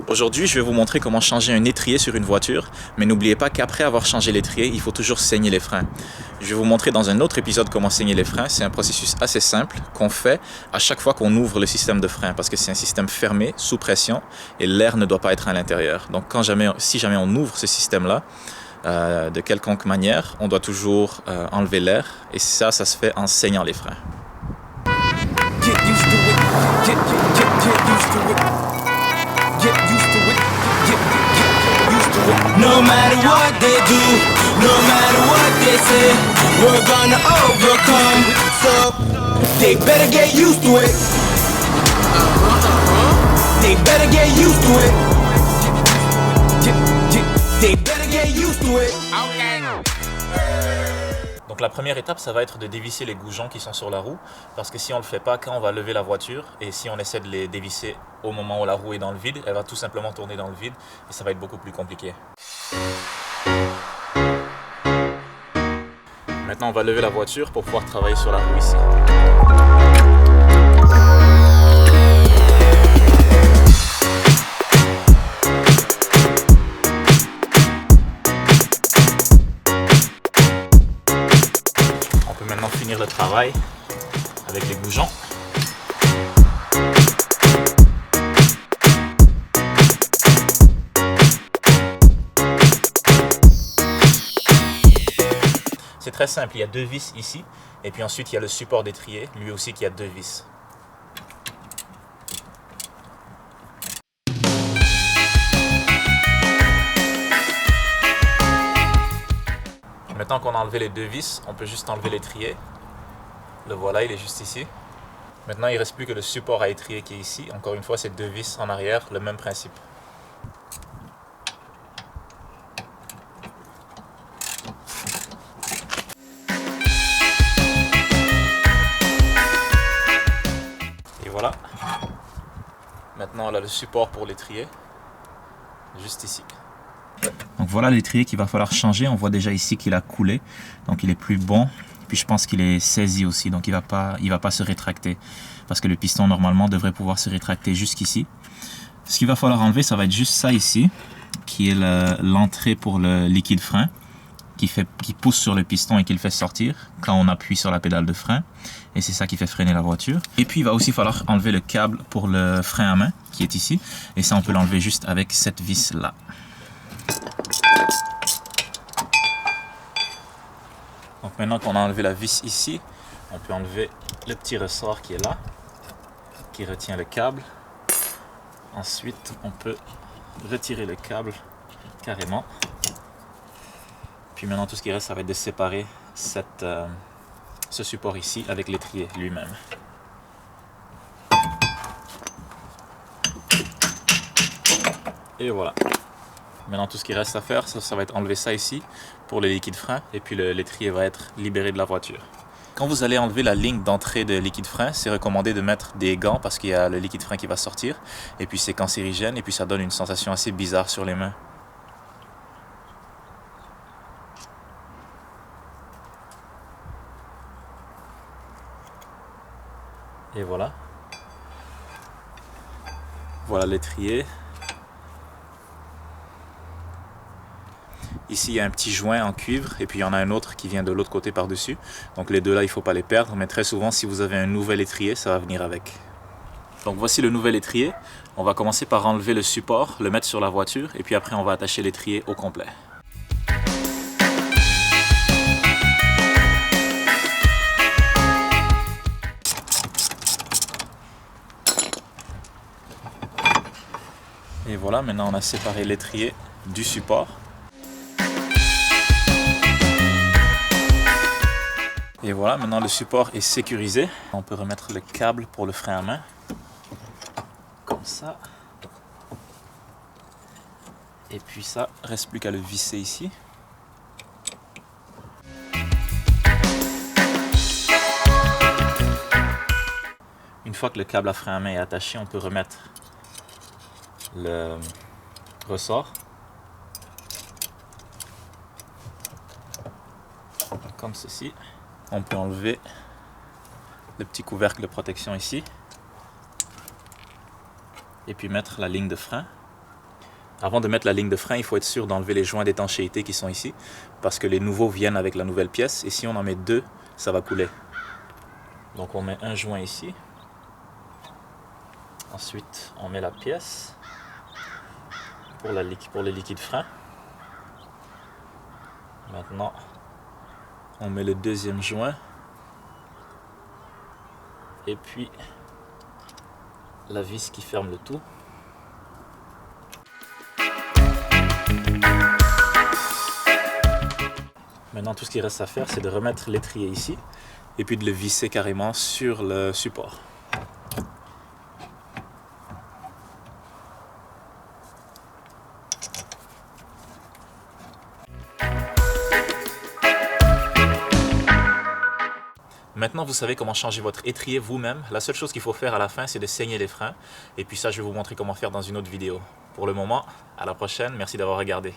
Aujourd'hui, je vais vous montrer comment changer un étrier sur une voiture, mais n'oubliez pas qu'après avoir changé l'étrier, il faut toujours saigner les freins. Je vais vous montrer dans un autre épisode comment saigner les freins. C'est un processus assez simple qu'on fait à chaque fois qu'on ouvre le système de frein, parce que c'est un système fermé, sous pression, et l'air ne doit pas être à l'intérieur. Donc si jamais on ouvre ce système-là, de quelconque manière, on doit toujours enlever l'air, et ça se fait en saignant les freins. Get used to it. Get used to it. Get used to it. Get used to it. No matter what they do, no matter what they say, we're gonna overcome. So they better get used to it. They better get used to it. They better get used to it. Donc la première étape, ça va être de dévisser les goujons qui sont sur la roue, parce que si on ne le fait pas quand on va lever la voiture, et si on essaie de les dévisser au moment où la roue est dans le vide, elle va tout simplement tourner dans le vide, et ça va être beaucoup plus compliqué. Maintenant, on va lever la voiture pour pouvoir travailler sur la roue ici. Maintenant finir le travail avec les goujons. C'est très simple, il y a deux vis ici et puis ensuite il y a le support d'étrier, lui aussi qui a deux vis. Maintenant qu'on a enlevé les deux vis, on peut juste enlever l'étrier. Le voilà, il est juste ici. Maintenant, il ne reste plus que le support à étrier qui est ici. Encore une fois, c'est deux vis en arrière, le même principe. Et voilà. Maintenant, on a le support pour l'étrier, juste ici. Donc voilà l'étrier qu'il va falloir changer. On voit déjà ici qu'il a coulé, donc il est plus bon. Puis je pense qu'il est saisi aussi, donc il va pas se rétracter, parce que le piston normalement devrait pouvoir se rétracter jusqu'ici. Ce qu'il va falloir enlever, ça va être juste ça ici, qui est l'entrée pour le liquide frein, qui pousse sur le piston et qui le fait sortir quand on appuie sur la pédale de frein. Et c'est ça qui fait freiner la voiture. Et puis il va aussi falloir enlever le câble pour le frein à main, qui est ici. Et ça, on peut l'enlever juste avec cette vis là. Donc maintenant qu'on a enlevé la vis ici, on peut enlever le petit ressort qui est là, qui retient le câble. Ensuite, on peut retirer le câble carrément. Puis maintenant, tout ce qui reste, ça va être de séparer ce support ici avec l'étrier lui-même. Et voilà. Maintenant, tout ce qui reste à faire, ça va être enlever ça ici pour le liquide frein, et puis l'étrier va être libéré de la voiture. Quand vous allez enlever la ligne d'entrée de liquide frein, c'est recommandé de mettre des gants parce qu'il y a le liquide frein qui va sortir, et puis c'est cancérigène, et puis ça donne une sensation assez bizarre sur les mains. Et voilà. Voilà l'étrier. Ici, il y a un petit joint en cuivre et puis il y en a un autre qui vient de l'autre côté par-dessus. Donc les deux là, il ne faut pas les perdre, mais très souvent, si vous avez un nouvel étrier, ça va venir avec. Donc voici le nouvel étrier. On va commencer par enlever le support, le mettre sur la voiture et puis après, on va attacher l'étrier au complet. Et voilà, maintenant on a séparé l'étrier du support. Et voilà, maintenant le support est sécurisé. On peut remettre le câble pour le frein à main. Comme ça. Et puis ça, reste plus qu'à le visser ici. Une fois que le câble à frein à main est attaché, on peut remettre le ressort. Comme ceci. On peut enlever le petit couvercle de protection ici. Et puis mettre la ligne de frein. Avant de mettre la ligne de frein, il faut être sûr d'enlever les joints d'étanchéité qui sont ici, parce que les nouveaux viennent avec la nouvelle pièce, et si on en met 2, ça va couler. Donc on met un joint ici. Ensuite, on met la pièce pour les liquides freins. Maintenant, on met le deuxième joint. Et puis, la vis qui ferme le tout. Maintenant, tout ce qu'il reste à faire, c'est de remettre l'étrier ici et puis de le visser carrément sur le support. Maintenant, vous savez comment changer votre étrier vous-même. La seule chose qu'il faut faire à la fin, c'est de saigner les freins. Et puis ça, je vais vous montrer comment faire dans une autre vidéo. Pour le moment, à la prochaine. Merci d'avoir regardé.